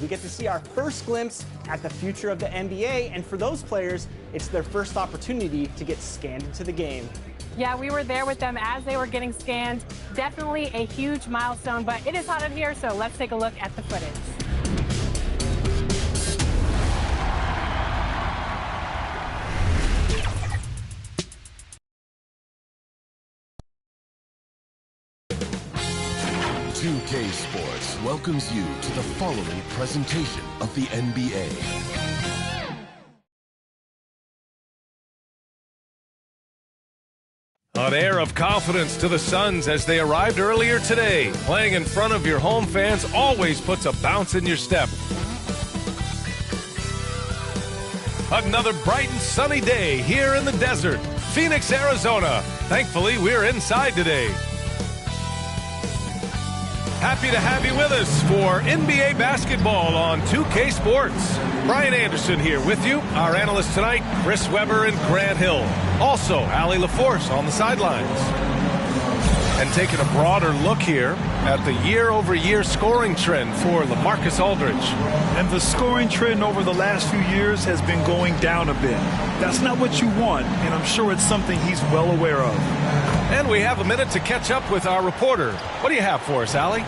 We get to see our first glimpse at the future of the NBA, and for those players, it's their first opportunity to get scanned into the game. Yeah, we were there with them as they were getting scanned. Definitely a huge milestone, but it is hot in here, so let's take a look at the footage. 2K Sports welcomes you to the following presentation of the NBA. An air of confidence to the Suns as they arrived earlier today. Playing in front of your home fans always puts a bounce in your step. Another bright and sunny day here in the desert, Phoenix, Arizona. Thankfully, we're inside today. Happy to have you with us for NBA basketball on 2K Sports. Brian Anderson here with you. Our analysts tonight, Chris Webber and Grant Hill. Also, Allie LaForce on the sidelines. And taking a broader look here at the year-over-year scoring trend for LaMarcus Aldridge. And the scoring trend over the last few years has been going down a bit. That's not what you want, and I'm sure it's something he's well aware of. And we have a minute to catch up with our reporter. What do you have for us, Allie?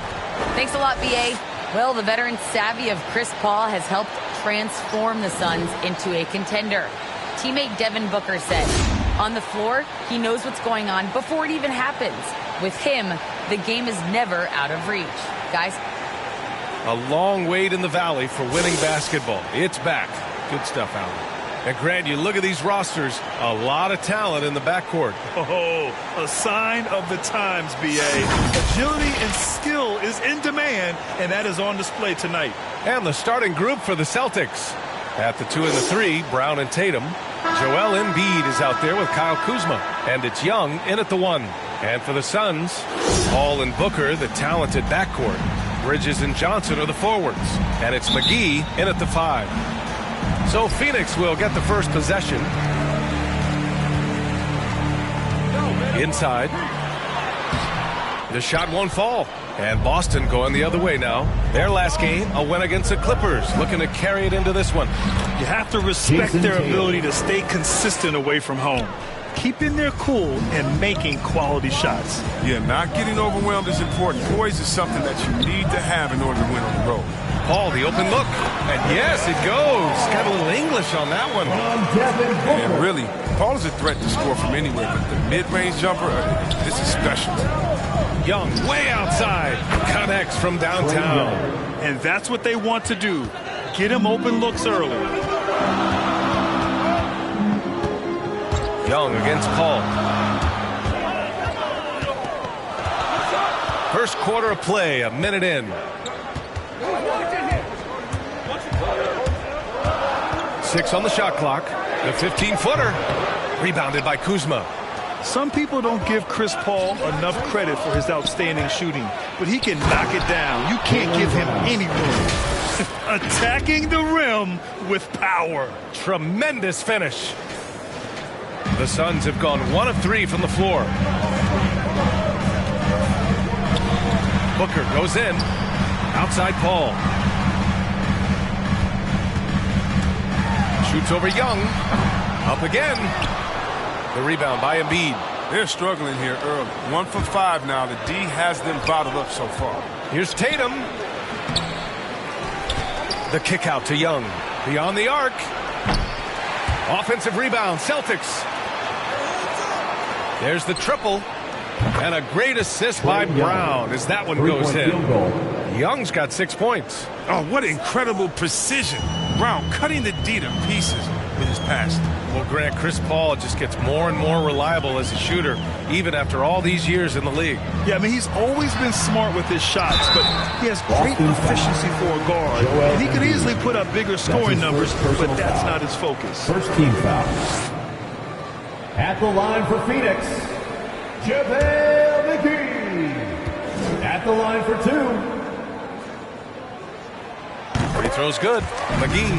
Thanks a lot, B.A. Well, the veteran savvy of Chris Paul has helped transform the Suns into a contender. Teammate Devin Booker said, on the floor, he knows what's going on before it even happens. With him, the game is never out of reach. Guys? A long wait in the valley for winning basketball. It's back. Good stuff, Allie. And Grant, you look at these rosters, a lot of talent in the backcourt. Oh, a sign of the times, B.A. Agility and skill is in demand, and that is on display tonight. And the starting group for the Celtics. At the 2 and the 3, Brown and Tatum. Joel Embiid is out there with Kyle Kuzma. And it's Young in at the 1. And for the Suns, Paul and Booker, the talented backcourt. Bridges and Johnson are the forwards. And it's McGee in at the 5. So Phoenix will get the first possession. Inside. The shot won't fall. And Boston going the other way now. Their last game, a win against the Clippers. Looking to carry it into this one. You have to respect their ability to stay consistent away from home. Keeping their cool and making quality shots. Yeah, not getting overwhelmed is important. Poise is something that you need to have in order to win on the road. Paul, the open look. And yes, it goes. Got a little English on that one. And really, Paul is a threat to score from anywhere, but the mid-range jumper, this is special. Young, way outside. Connects from downtown. And that's what they want to do. Get him open looks early. Young against Paul. First quarter of play, a minute in. 6 on the shot clock. The 15-footer. Rebounded by Kuzma. Some people don't give Chris Paul enough credit for his outstanding shooting, but he can knock it down. You can't give him any room. Attacking the rim with power. Tremendous finish. The Suns have gone 1 of 3 from the floor. Booker goes in. Outside Paul. Shoots over Young. Up again. The rebound by Embiid. They're struggling here early. 1 for 5 now. The D has them bottled up so far. Here's Tatum. The kick out to Young. Beyond the arc. Offensive rebound. Celtics. There's the triple. And a great assist by Brown as that one goes in. Young's got 6 points. Oh, what incredible precision. Brown cutting the D to pieces with his pass. Well, Grant, Chris Paul just gets more and more reliable as a shooter, even after all these years in the league. Yeah, I mean, he's always been smart with his shots, but he has great efficiency for a guard. And he could easily put up bigger scoring numbers, but that's not his focus. First team foul. At the line for Phoenix, JaVale McGee. At the line for 2. Free throw's good. McGee.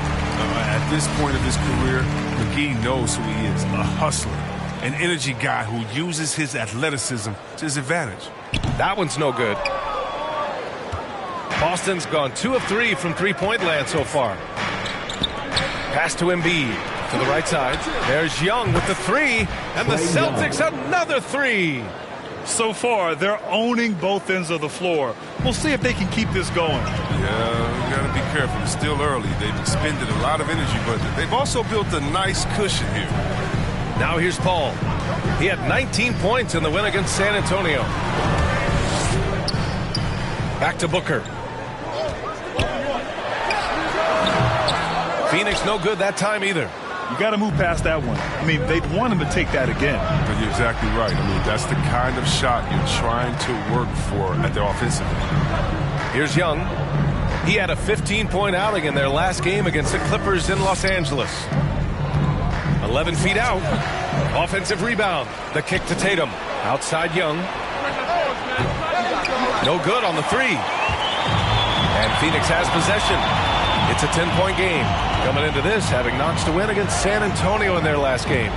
At this point of his career, McGee knows who he is, a hustler, an energy guy who uses his athleticism to his advantage. That one's no good. Boston's gone 2 of 3 from three-point land so far. Pass to Embiid to the right side. There's Young with the 3, and the Celtics another 3. So far, they're owning both ends of the floor. We'll see if they can keep this going. Yeah, you got to be careful. It's still early. They've expended a lot of energy, but they've also built a nice cushion here. Now here's Paul. He had 19 points in the win against San Antonio. Back to Booker. Phoenix no good that time either. You got to move past that one. I mean, they'd want him to take that again. But you're exactly right. I mean, that's the kind of shot you're trying to work for at the offensive end. Here's Young. He had a 15-point outing in their last game against the Clippers in Los Angeles. 11 feet out. Offensive rebound. The kick to Tatum. Outside Young. No good on the 3. And Phoenix has possession. It's a 10-point game. Coming into this, having notched a win against San Antonio in their last game.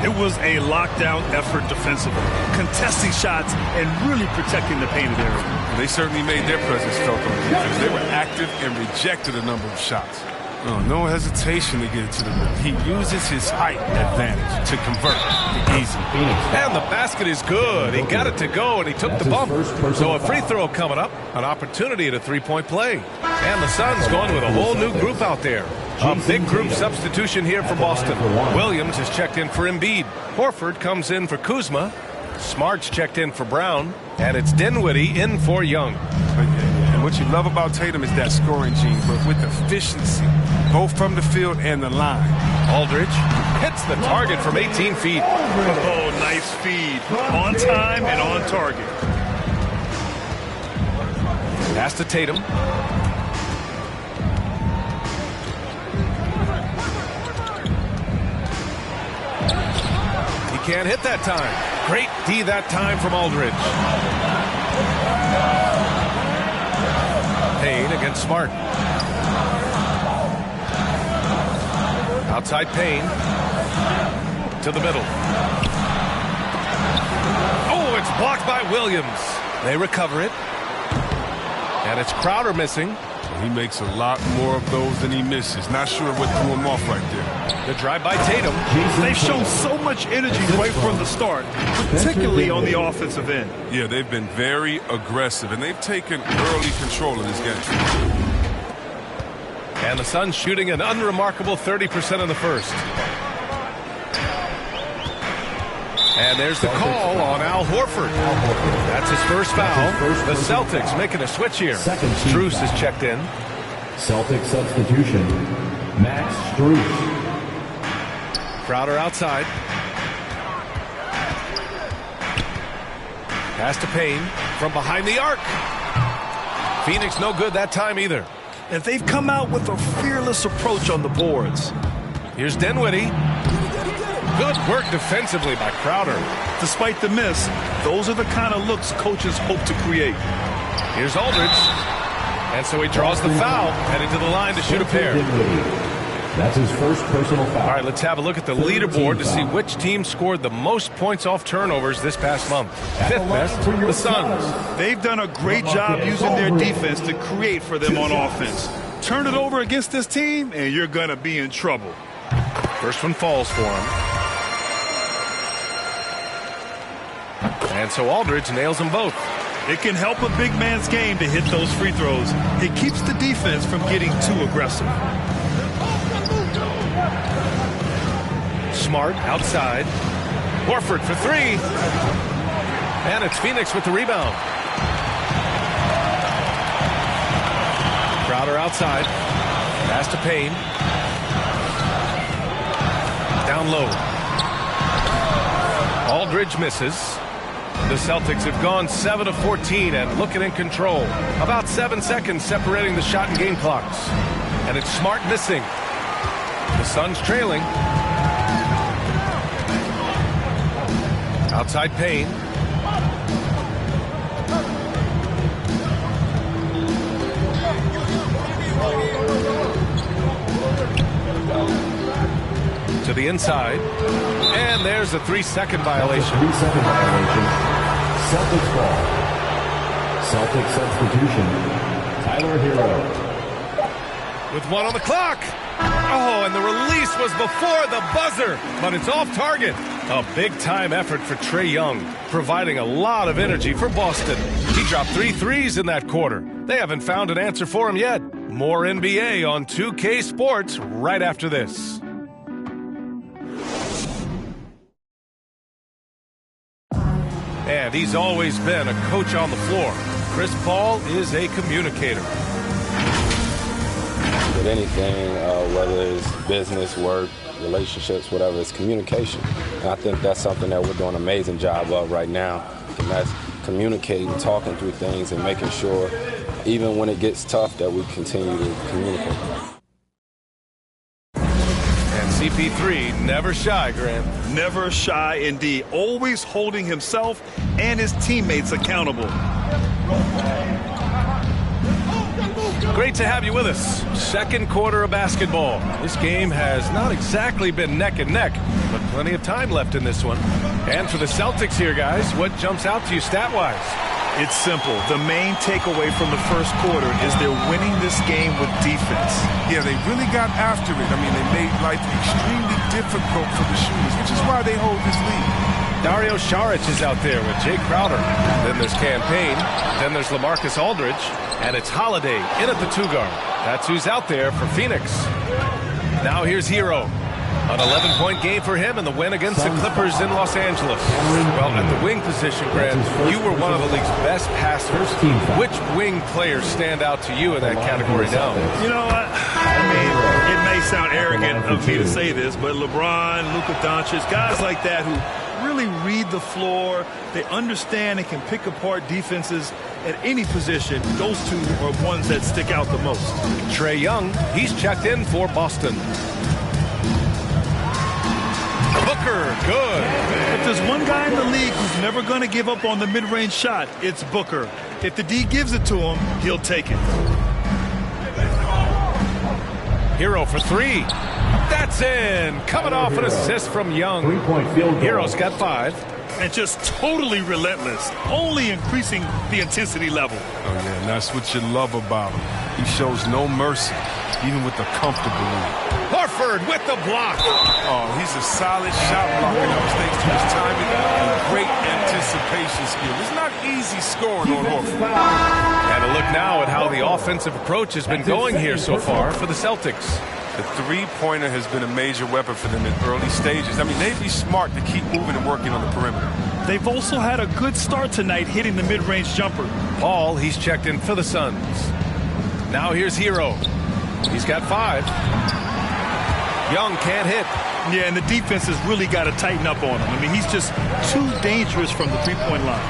It was a lockdown effort defensively, contesting shots and really protecting the painted area. They certainly made their presence felt on defense. They were active and rejected a number of shots. No hesitation to get it to the rim. He uses his height advantage to convert easy. And the basket is good. He got it to go, and he took the bump. So a free throw coming up, an opportunity at a three-point play. And the Suns going with a whole new group out there. A big group substitution here for Boston. Williams has checked in for Embiid. Horford comes in for Kuzma. Smart's checked in for Brown. And it's Dinwiddie in for Young. And what you love about Tatum is that scoring gene, but with efficiency, both from the field and the line. Aldridge hits the target from 18 feet. Oh, nice feed. On time and on target. Pass to Tatum. He can't hit that time. Great D that time from Aldridge. Payne against Smart. Outside Payne. To the middle. Oh, it's blocked by Williams. They recover it. And it's Crowder missing. He makes a lot more of those than he misses. Not sure what threw him off right there. The drive by Tatum. They've shown so much energy right from the start, particularly on the offensive end. Yeah, they've been very aggressive, and they've taken early control of this game. And the Suns shooting an unremarkable 30% in the first. And there's the call on Al Horford. That's his first foul. The Celtics making a switch here. Strus is checked in. Celtics substitution, Max Strus. Crowder outside. Pass to Payne from behind the arc. Phoenix no good that time either. And they've come out with a fearless approach on the boards. Here's Dinwiddie. Good work defensively by Crowder. Despite the miss, those are the kind of looks coaches hope to create. Here's Aldridge. And so he draws the foul, heading to the line to shoot a pair. That's his first personal foul. All right, let's have a look at the leaderboard to see which team scored the most points off turnovers this past month. Fifth best, the Suns. They've done a great job using their defense to create for them on offense. Turn it over against this team, and you're going to be in trouble. First one falls for him. And so Aldridge nails them both. It can help a big man's game to hit those free throws. It keeps the defense from getting too aggressive. Smart outside. Horford for 3. And it's Phoenix with the rebound. Crowder outside. Pass to Payne. Down low. Aldridge misses. The Celtics have gone 7 of 14 and looking in control. About 7 seconds separating the shot and game clocks. And it's Smart missing. The Suns trailing. Outside Payne. To the inside. And there's a 3-second violation. 3-second violation. Celtics ball. Celtics substitution. Tyler Hero. With 1 on the clock. Oh, and the release was before the buzzer, but it's off target. A big-time effort for Trae Young, providing a lot of energy for Boston. He dropped 3 threes in that quarter. They haven't found an answer for him yet. More NBA on 2K Sports right after this. And he's always been a coach on the floor. Chris Paul is a communicator. With anything, whether it's business, work, relationships, whatever, it's communication. And I think that's something that we're doing an amazing job of right now. And that's communicating, talking through things, and making sure, even when it gets tough, that we continue to communicate. And CP3, never shy, Grant. Never shy indeed. Always holding himself and his teammates accountable. Great to have you with us. Second quarter of basketball. This game has not exactly been neck and neck, but plenty of time left in this one. And for the Celtics here, guys, what jumps out to you stat-wise? It's simple. The main takeaway from the first quarter is they're winning this game with defense. Yeah, they really got after it. I mean, they made life extremely difficult for the shooters, which is why they hold this lead. Dario Saric is out there with Jay Crowder. Then there's Campaign. Then there's LaMarcus Aldridge. And it's Holiday in at the 2-guard. That's who's out there for Phoenix. Now here's Hero. An 11-point game for him in the win against the Clippers in Los Angeles. Well, at the wing position, Grant, you were one of the league's best passers. Which wing players stand out to you in that category now? You know what? I mean, it may sound arrogant of me to say this, but LeBron, Luka Doncic, guys like that who really read the floor, they understand and can pick apart defenses at any position. Those two are ones that stick out the most. Trae Young, he's checked in for Boston. Booker, good. If there's one guy in the league who's never going to give up on the mid-range shot, it's Booker. If the D gives it to him, he'll take it. Hero for 3. That's in. Coming off an assist from Young. 3-point field goal. Hero's got 5. And just totally relentless, only increasing the intensity level. Oh, yeah, and that's what you love about him. He shows no mercy, even with the comfortable lead. Horford with the block. Oh, he's a solid shot blocker. That was thanks to his timing and great anticipation skill. It's not easy scoring on Horford. And a look now at how the offensive approach has been going here so far for the Celtics. The three-pointer has been a major weapon for them in early stages. I mean, they'd be smart to keep moving and working on the perimeter. They've also had a good start tonight hitting the mid-range jumper. Paul, he's checked in for the Suns. Now here's Hero. He's got 5. Young can't hit. Yeah, and the defense has really got to tighten up on him. I mean, he's just too dangerous from the three-point line.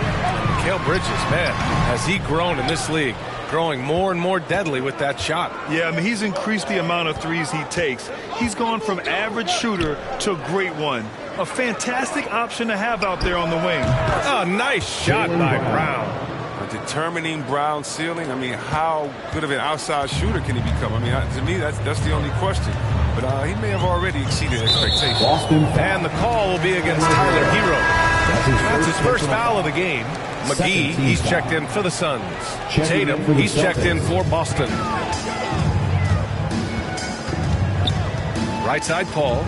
Mikal Bridges, man, has he grown in this league? Growing more and more deadly with that shot. Yeah, I mean, he's increased the amount of threes he takes. He's gone from average shooter to a great one. A fantastic option to have out there on the wing. Oh, nice shot by Brown. Determining Brown's ceiling. I mean, how good of an outside shooter can he become? I mean, to me, that's the only question. But he may have already exceeded expectations. And the call will be against Tyler Hero. That's his first foul of the game. McGee, he's checked in for the Suns. Tatum, he's checked in for Boston. Right side, Paul.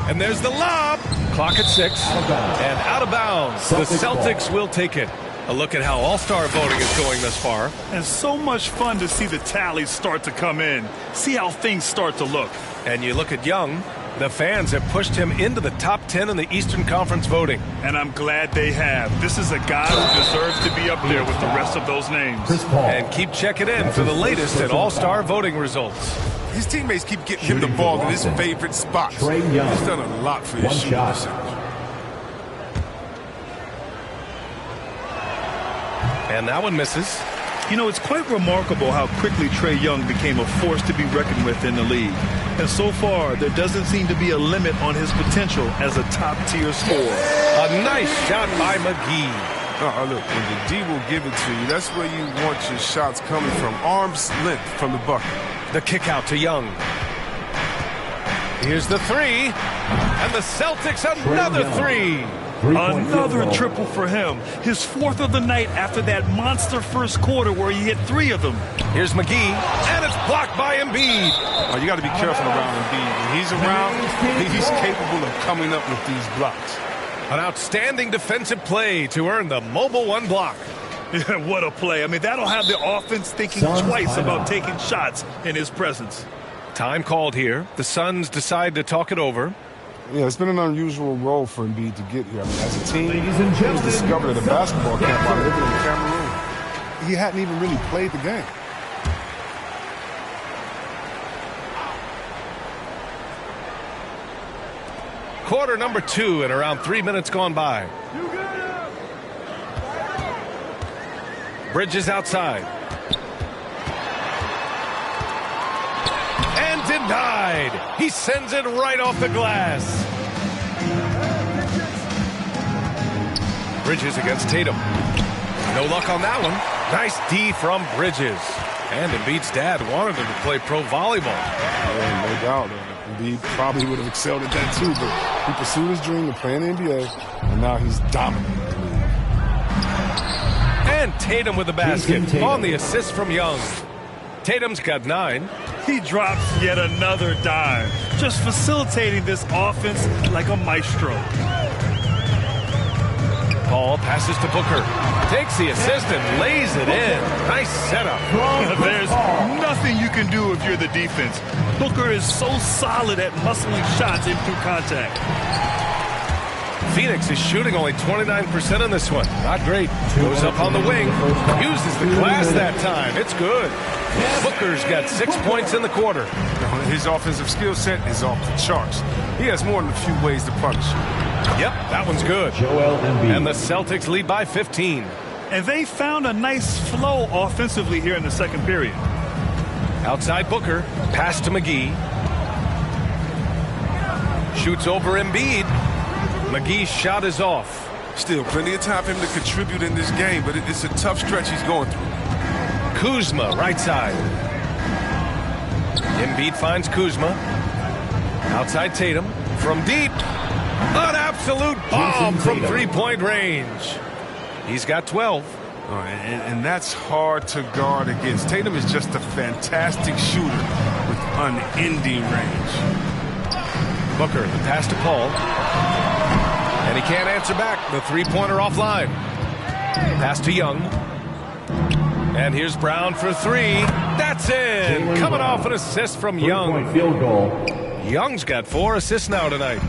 And there's the lob. Clock at 6. And out of bounds. The Celtics will take it. A look at how All-Star voting is going thus far. And so much fun to see the tallies start to come in. See how things start to look. And you look at Young. The fans have pushed him into the top 10 in the Eastern Conference voting. And I'm glad they have. This is a guy who deserves to be up there with the rest of those names. And keep checking in for the latest at All-Star voting results. His teammates keep getting him the ball in his favorite spots. He's done a lot for his shooting percentage. And that one misses. You know, it's quite remarkable how quickly Trae Young became a force to be reckoned with in the league. And so far, there doesn't seem to be a limit on his potential as a top-tier scorer. A nice shot by McGee. Look, when the D will give it to you, that's where you want your shots coming from. Arm's length from the bucket. The kick out to Young. Here's the 3. And the Celtics another 3. Another triple for him. His 4th of the night after that monster first quarter where he hit 3 of them. Here's McGee, and it's blocked by Embiid. Oh, you got to be careful around Embiid. When he's around, he's capable of coming up with these blocks. An outstanding defensive play to earn the Mobile 1 block. Yeah, what a play. I mean, that'll have the offense thinking twice about taking shots in his presence. Time called here. The Suns decide to talk it over. Yeah, it's been an unusual role for Embiid to get here. I mean, as a team, he discovered at a basketball camp while living in Cameroon. He hadn't even really played the game. Quarter number 2 and around 3 minutes gone by. Bridges outside. And denied. He sends it right off the glass. Bridges against Tatum. No luck on that one. Nice D from Bridges. And Embiid's dad wanted him to play pro volleyball. Yeah, no doubt. Embiid probably would have excelled at that too, but he pursued his dream of playing in the NBA, and now he's dominating the league. And Tatum with the basket on the assist from Young. Tatum's got 9. He drops yet another dime, just facilitating this offense like a maestro. Paul passes to Booker. Takes the assist and lays it in. Nice setup. There's nothing you can do if you're the defense. Booker is so solid at muscling shots in through contact. Phoenix is shooting only 29% on this one. Not great. Goes up on the wing. Uses the glass that time. It's good. Booker's got 6 points in the quarter. His offensive skill set is off the charts. He has more than a few ways to punish you. Yep, that one's good. And the Celtics lead by 15. And they found a nice flow offensively here in the second period. Outside Booker. Pass to McGee. Shoots over Embiid. McGee's shot is off. Still plenty of time for him to contribute in this game, but it's a tough stretch he's going through. Kuzma, right side. Embiid finds Kuzma. Outside Tatum. From deep. An absolute bomb from three-point range. He's got 12. And that's hard to guard against. Tatum is just a fantastic shooter with unending range. Booker, the pass to Paul. And he can't answer back. The three-pointer offline. Pass to Young. And here's Brown for 3. That's in. Coming off an assist from Young. Field goal. Young's got 4 assists now tonight.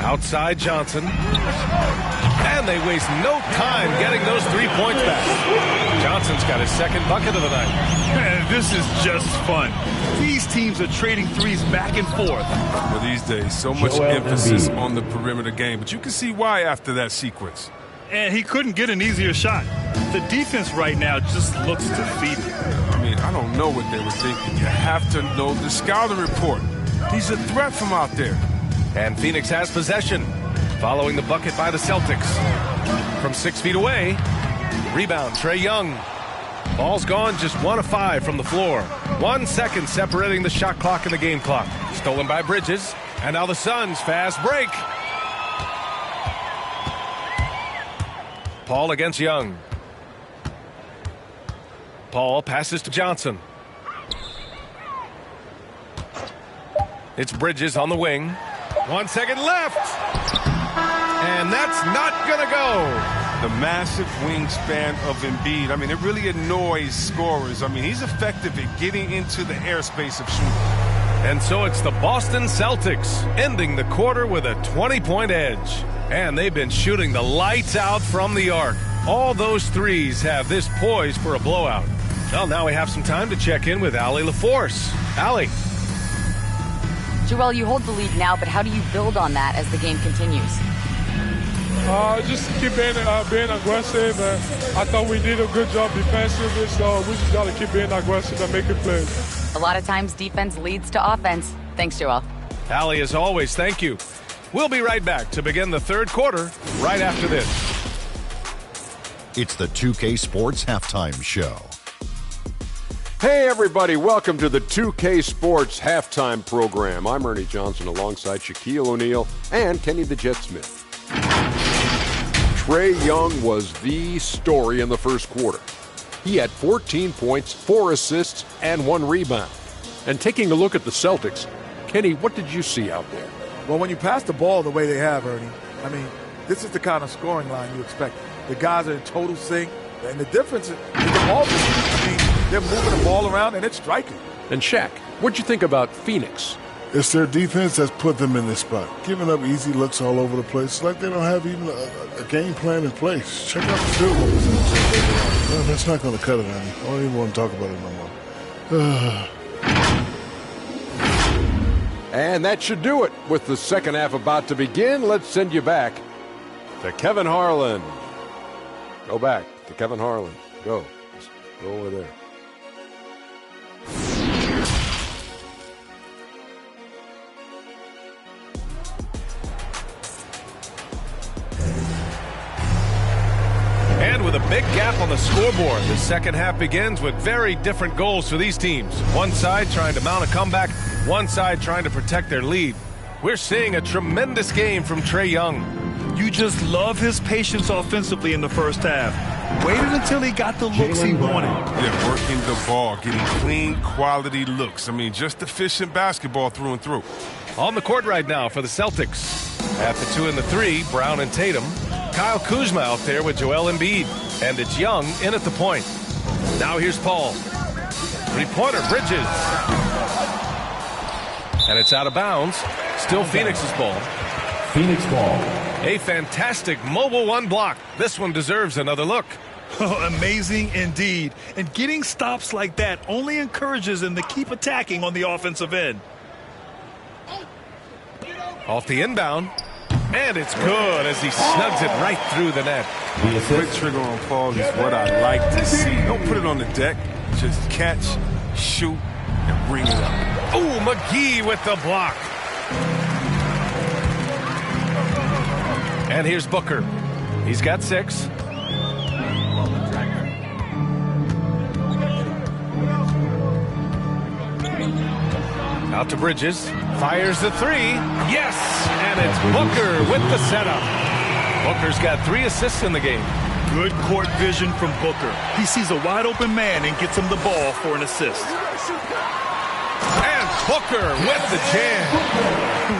Outside Johnson. And they waste no time getting those 3 points back. Johnson's got his second bucket of the night. Man, this is just fun. These teams are trading threes back and forth. Well, these days, so much emphasis on the perimeter game, but you can see why after that sequence. And he couldn't get an easier shot. The defense right now just looks defeated. I mean, I don't know what they were thinking. You have to know the scouting report. He's a threat from out there. And Phoenix has possession, following the bucket by the Celtics. From 6 feet away, rebound, Trae Young. Ball's gone, just 1 of 5 from the floor. 1 second separating the shot clock and the game clock. Stolen by Bridges, and now the Suns fast break. Paul against Young. Paul passes to Johnson. It's Bridges on the wing. 1 second left. And that's not going to go. The massive wingspan of Embiid. I mean, it really annoys scorers. I mean, he's effective at getting into the airspace of shooting. And so it's the Boston Celtics ending the quarter with a 20-point edge. And they've been shooting the lights out from the arc. All those threes have this poised for a blowout. Well, now we have some time to check in with Allie LaForce. Allie. Joel, you hold the lead now, but how do you build on that as the game continues? Just keep being aggressive. I thought we did a good job defensively, so we just got to keep being aggressive and making plays. A lot of times defense leads to offense. Thanks, Joel. Allie, as always, thank you. We'll be right back to begin the third quarter right after this. It's the 2K Sports Halftime Show. Hey everybody, welcome to the 2K Sports halftime program. I'm Ernie Johnson alongside Shaquille O'Neal and Kenny the Jet Smith. Trae Young was the story in the first quarter. He had 14 points, 4 assists, and 1 rebound. And taking a look at the Celtics, Kenny, what did you see out there? Well, when you pass the ball the way they have, Ernie, I mean, this is the kind of scoring line you expect. The guys are in total sync, and the difference is the ball. I mean, they're moving the ball around, and it's striking. And Shaq, what'd you think about Phoenix? It's their defense that's put them in this spot. Giving up easy looks all over the place. It's like they don't have even a game plan in place. Check out the field goal percentage. Well, that's not going to cut it, Ernie. I don't even want to talk about it no more. And that should do it. With the second half about to begin, let's send you back to Kevin Harlan. Go back to Kevin Harlan. Go. Just go over there. And with a big gap on the scoreboard, the second half begins with very different goals for these teams. One side trying to mount a comeback, one side trying to protect their lead. We're seeing a tremendous game from Trae Young. You just love his patience offensively in the first half. Waited until he got the looks he wanted. Yeah, working the ball, getting clean, quality looks. I mean, just efficient basketball through and through. On the court right now for the Celtics. At the 2 and the 3, Brown and Tatum. Kyle Kuzma out there with Joel Embiid. And it's Young in at the point. Now here's Paul. Three-pointer, Bridges. And it's out of bounds. Still Phoenix's ball. Phoenix ball. A fantastic mobile one block. This one deserves another look. Amazing indeed. And getting stops like that only encourages them to keep attacking on the offensive end. Off the inbound. And it's good as he snugs it right through the net. Quick trigger on Paul is what I like to see. Don't put it on the deck. Just catch, shoot, and bring it up. Ooh, McGee with the block. And here's Booker. He's got 6. Out to Bridges. Fires the 3. Yes! And it's Booker with the setup. Booker's got 3 assists in the game. Good court vision from Booker. He sees a wide open man and gets him the ball for an assist. And Booker with the jam.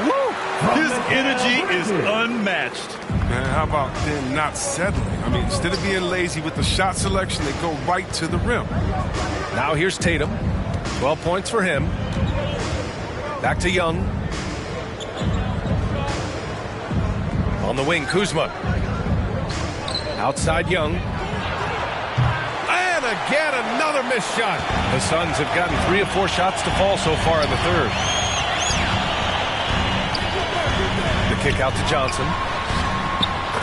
Woo! His energy is unmatched. Man, how about them not settling? I mean, instead of being lazy with the shot selection, they go right to the rim. Now here's Tatum. 12 points for him. Back to Young. On the wing, Kuzma. Outside Young. And again, another missed shot. The Suns have gotten 3 of 4 shots to fall so far in the third. The kick out to Johnson.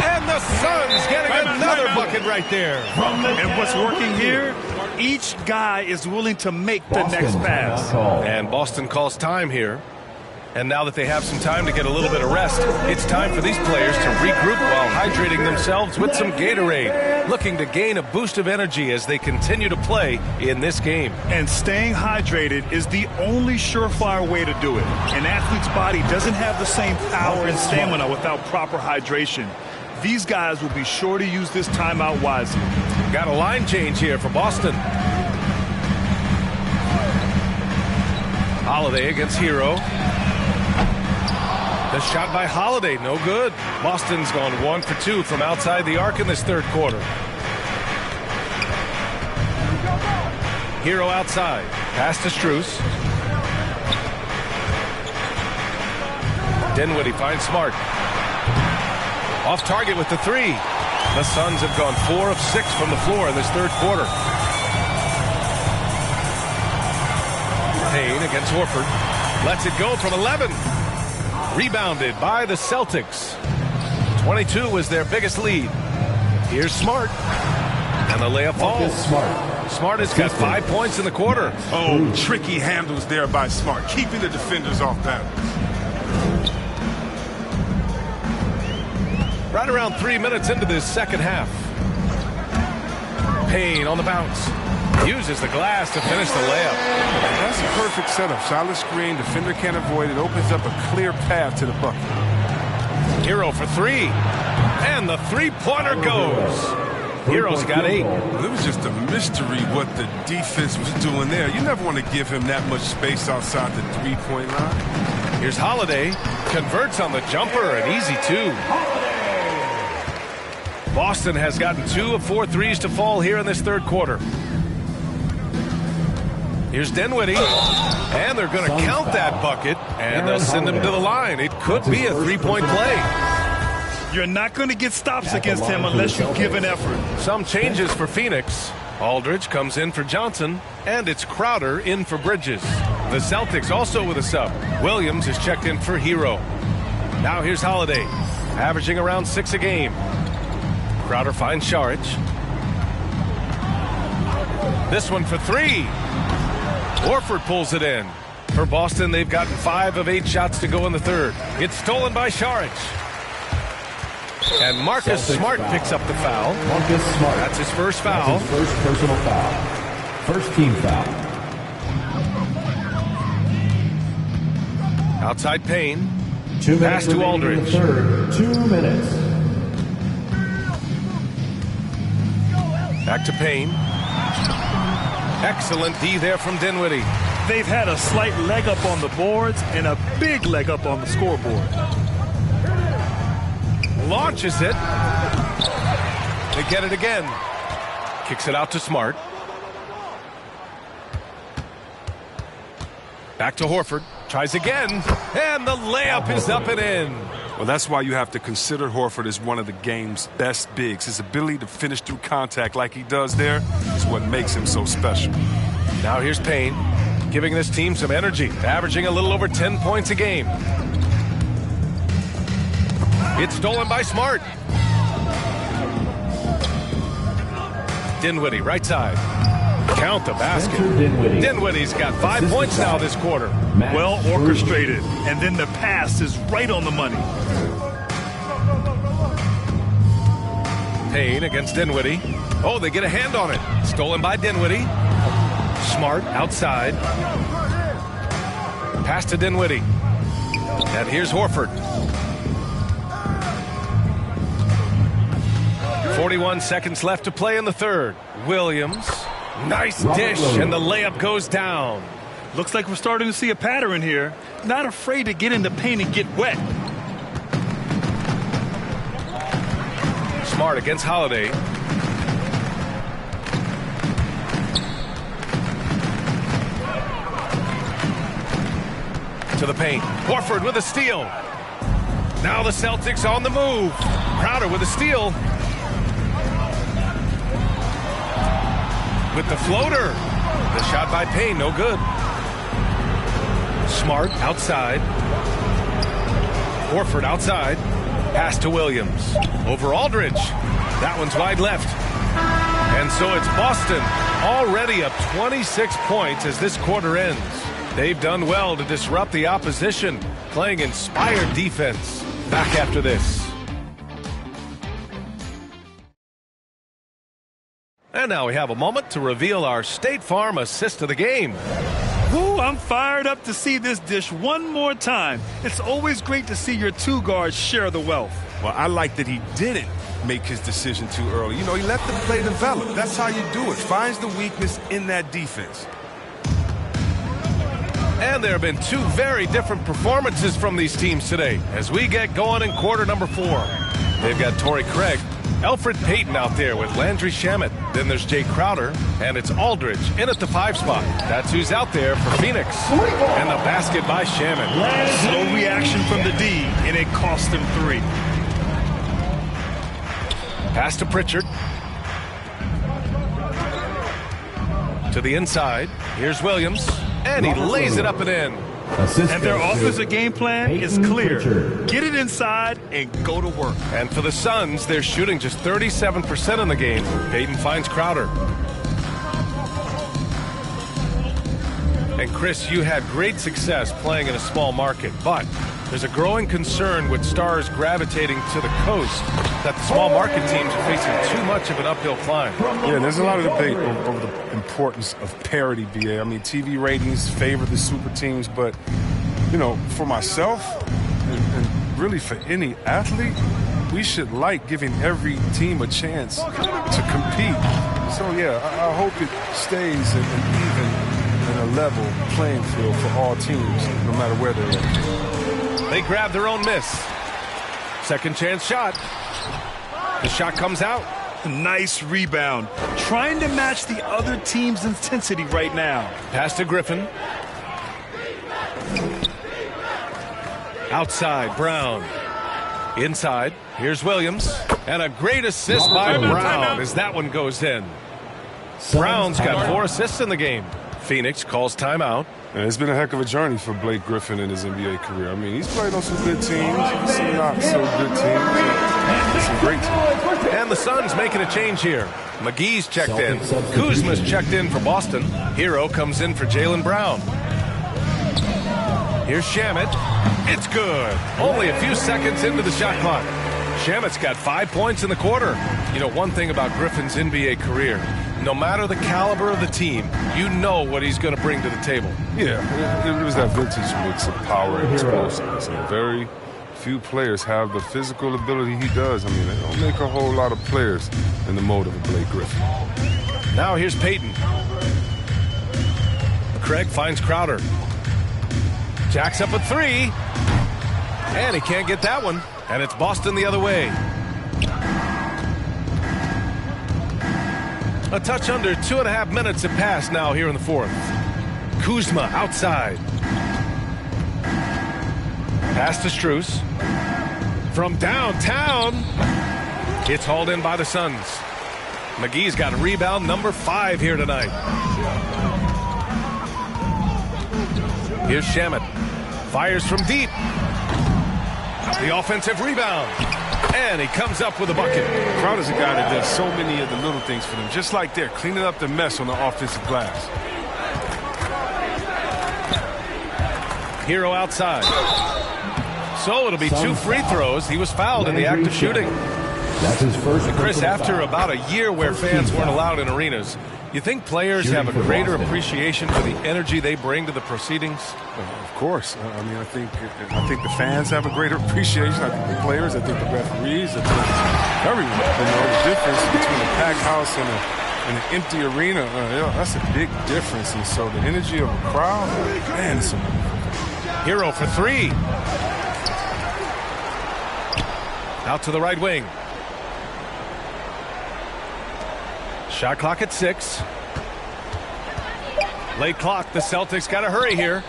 And the Suns getting another bucket right there. And what's working here? Each guy is willing to make the next pass. And Boston calls time here. And now that they have some time to get a little bit of rest, it's time for these players to regroup while hydrating themselves with some Gatorade, looking to gain a boost of energy as they continue to play in this game. And staying hydrated is the only surefire way to do it. An athlete's body doesn't have the same power and stamina without proper hydration. These guys will be sure to use this timeout wisely. Got a line change here for Boston. Holiday against Hero. The shot by Holiday, no good. Boston's gone 1 for 2 from outside the arc in this third quarter. Hero outside. Pass to Strus. Dinwiddie finds Smart. Off target with the 3. The Suns have gone 4 of 6 from the floor in this third quarter. Payne against Horford. Lets it go from 11. Rebounded by the Celtics. 22 was their biggest lead. Here's Smart. And the layup falls. Smart has got 5 points in the quarter. Oh, tricky handles there by Smart, keeping the defenders off balance. Right around 3 minutes into this second half. Payne on the bounce. Uses the glass to finish the layup. That's a perfect setup. Solid screen. Defender can't avoid it. Opens up a clear path to the bucket. Hero for three. And the three-pointer goes. Hero's got 8. It was just a mystery what the defense was doing there. You never want to give him that much space outside the three-point line. Here's Holiday. Converts on the jumper. An easy 2. Boston has gotten 2 of 4 threes to fall here in this third quarter. Here's Dinwiddie. And they're going to count that bucket. And they'll send him to the line. It could be a three-point play. You're not going to get stops against him unless you give an effort. Some changes for Phoenix. Aldridge comes in for Johnson, and it's Crowder in for Bridges. The Celtics also with a sub. Williams is checked in for Hero. Now here's Holiday, averaging around 6 a game. Crowder finds Šarić. This one for 3. Horford pulls it in. For Boston, they've gotten 5 of 8 shots to go in the third. It's stolen by Šarić. And Marcus Smart picks up the foul. Marcus Smart. That's his first foul. That's his first personal foul. First team foul. Outside Payne. 2 Pass minutes to Aldridge. Third. 2 minutes. Back to Payne. Excellent D there from Dinwiddie. They've had a slight leg up on the boards and a big leg up on the scoreboard. Launches it. They get it again. Kicks it out to Smart. Back to Horford. Tries again. And the layup is up and in. Well, that's why you have to consider Horford as one of the game's best bigs. His ability to finish through contact like he does there is what makes him so special. Now here's Payne, giving this team some energy, averaging a little over 10 points a game. It's stolen by Smart. Dinwiddie, right side. Count the basket. Dinwiddie's got 5 points now this quarter. Well orchestrated. And then the pass is right on the money. Payne against Dinwiddie. Oh, they get a hand on it. Stolen by Dinwiddie. Smart outside. Pass to Dinwiddie. And here's Horford. 41 seconds left to play in the third. Williams. Nice dish, and the layup goes down. Looks like we're starting to see a pattern here. Not afraid to get in the paint and get wet. Smart against Holiday. To the paint. Horford with a steal. Now the Celtics on the move. Crowder with a steal. With the floater. The shot by Payne, no good. Smart outside. Horford outside. Pass to Williams. Over Aldridge. That one's wide left. And so it's Boston already up 26 points as this quarter ends. They've done well to disrupt the opposition, playing inspired defense. Back after this. And now we have a moment to reveal our State Farm assist of the game. Ooh, I'm fired up to see this dish one more time. It's always great to see your two guards share the wealth. Well, I like that he didn't make his decision too early. You know, he let the play develop. That's how you do it. Finds the weakness in that defense. And there have been two very different performances from these teams today as we get going in quarter number 4. They've got Torrey Craig, Elfrid Payton out there with Landry Shamet. Then there's Jay Crowder, and it's Aldridge in at the 5 spot. That's who's out there for Phoenix. And the basket by Shamet. Slow reaction from the D, and it cost him 3. Pass to Pritchard. To the inside. Here's Williams. And he lays it up and in. And their offensive game plan is clear. Get it inside and go to work. And for the Suns, they're shooting just 37% in the game. Payton finds Crowder. And Chris, you had great success playing in a small market, but There's a growing concern with stars gravitating to the coast that the small market teams are facing too much of an uphill climb. Yeah, there's a lot of debate over the importance of parity, BA. I mean, TV ratings favor the super teams, but, you know, for myself and really for any athlete, we should like giving every team a chance to compete. So, yeah, I hope it stays an even and a level playing field for all teams, no matter where they're at. They grab their own miss. Second chance shot. The shot comes out. Nice rebound. Trying to match the other team's intensity right now. Pass to Griffin. Outside, Brown. Inside, here's Williams. And a great assist by Brown as that one goes in. Brown's got 4 assists in the game. Phoenix calls timeout. And it's been a heck of a journey for Blake Griffin in his NBA career. I mean, he's played on some good teams, some not so good teams, and some great teams. And the Suns making a change here. McGee's checked in. Kuzma's checked in for Boston. Hero comes in for Jaylen Brown. Here's Shamet. It's good. Only a few seconds into the shot clock. Shamet's got 5 points in the quarter. You know, one thing about Griffin's NBA career, no matter the caliber of the team, you know what he's going to bring to the table. Yeah, it was that vintage mix of power and explosiveness. And very few players have the physical ability he does. I mean, they don't make a whole lot of players in the mode of a Blake Griffin. Now here's Peyton. Craig finds Crowder. Jacks up a 3. And he can't get that one. And it's Boston the other way. A touch under 2.5 minutes have passed now here in the fourth. Kuzma outside. Pass to Strus. From downtown. It's hauled in by the Suns. McGee's got rebound number 5 here tonight. Here's Shamet. Fires from deep. The offensive rebound. And he comes up with a bucket. Crowder's a guy that does so many of the little things for them. Just like they're cleaning up the mess on the offensive glass. Hero outside. So it'll be 2 free throws. He was fouled in the act of shooting. That's his first. Chris, after about a year where fans weren't allowed in arenas, you think players have a greater appreciation for the energy they bring to the proceedings? Of course. I mean, I think the fans have a greater appreciation. I think the players, I think the referees, I think everyone. You know, the difference between a packed house and an empty arena, that's a big difference. And so the energy of a crowd, man, it's amazing. Hero for 3. Out to the right wing. Shot clock at 6. Late clock. The Celtics got to hurry here.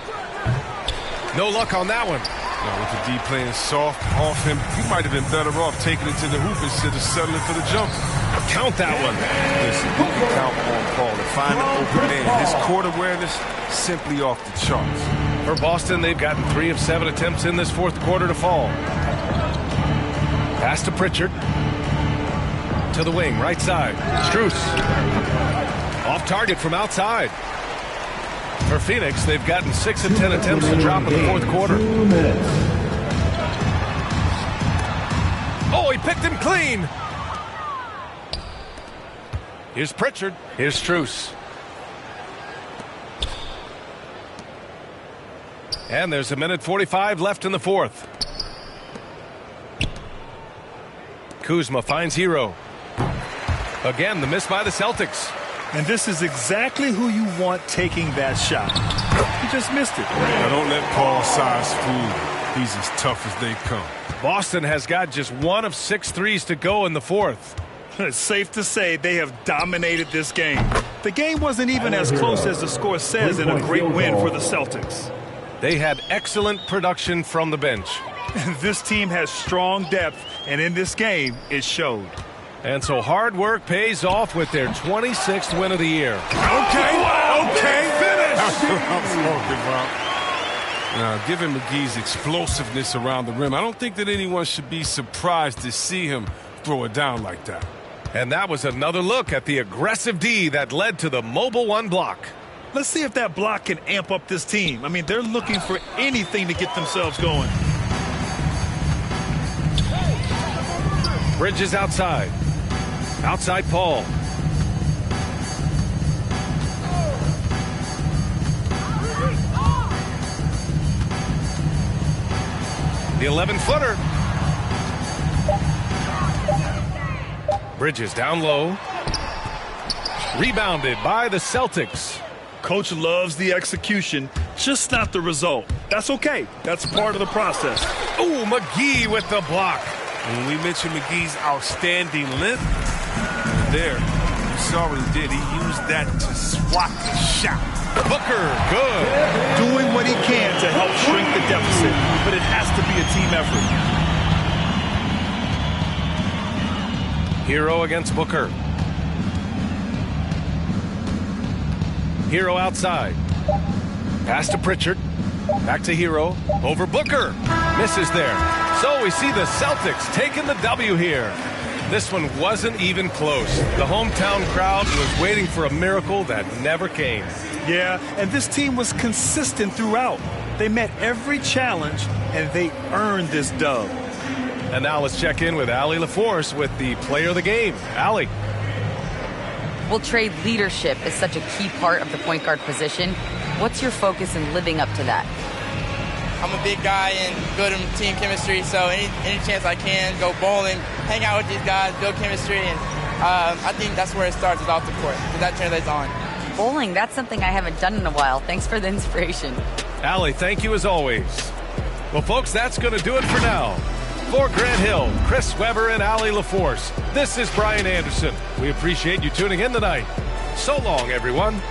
No luck on that one. With the D playing soft off him, he might have been better off taking it to the hoop instead of settling for the jump. Count that one. Listen, you can count on Paul to find an open man. His court awareness simply off the charts. For Boston, they've gotten 3 of 7 attempts in this fourth quarter to fall. Pass to Pritchard. To the wing, right side. Strus. Off target from outside. For Phoenix, they've gotten 6 of 10 attempts to drop in the fourth quarter. Oh, he picked him clean. Here's Pritchard. Here's Strus. And there's 1:45 left in the fourth. Kuzma finds Hero. Again, the miss by the Celtics. And this is exactly who you want taking that shot. He just missed it. Now don't let Paul size fool. He's as tough as they come. Boston has got just 1 of 6 threes to go in the fourth. It's safe to say they have dominated this game. The game wasn't even as close as the score says in a great win for the Celtics. They had excellent production from the bench. This team has strong depth, and in this game, it showed. And so hard work pays off with their 26th win of the year. Okay, finish! I'm smoking, bro. Now, given McGee's explosiveness around the rim, I don't think that anyone should be surprised to see him throw it down like that. And that was another look at the aggressive D that led to the mobile 1 block. Let's see if that block can amp up this team. I mean, they're looking for anything to get themselves going. Bridges outside. Outside Paul. The 11-footer. Bridges down low. Rebounded by the Celtics. Coach loves the execution, just not the result. That's okay. That's part of the process. Ooh, McGee with the block. When we mentioned McGee's outstanding length, there, you saw what he did. He used that to swat the shot. Booker, good. Doing what he can to help shrink the deficit, but it has to be a team effort. Hero against Booker. Hero outside. Pass to Pritchard. Back to Hero. Over Booker. Misses there. So we see the Celtics taking the W here. This one wasn't even close. The hometown crowd was waiting for a miracle that never came. Yeah, and this team was consistent throughout. They met every challenge, and they earned this dub. And now let's check in with Allie LaForce with the player of the game. Allie. Well, Trey, leadership is such a key part of the point guard position. What's your focus in living up to that? I'm a big guy and good in team chemistry, so any chance I can, go bowling, hang out with these guys, build chemistry, and I think that's where it starts, is off the court, because that translates on. Bowling, that's something I haven't done in a while. Thanks for the inspiration. Allie, thank you as always. Well, folks, that's going to do it for now. For Grant Hill, Chris Webber, and Allie LaForce, this is Brian Anderson. We appreciate you tuning in tonight. So long, everyone.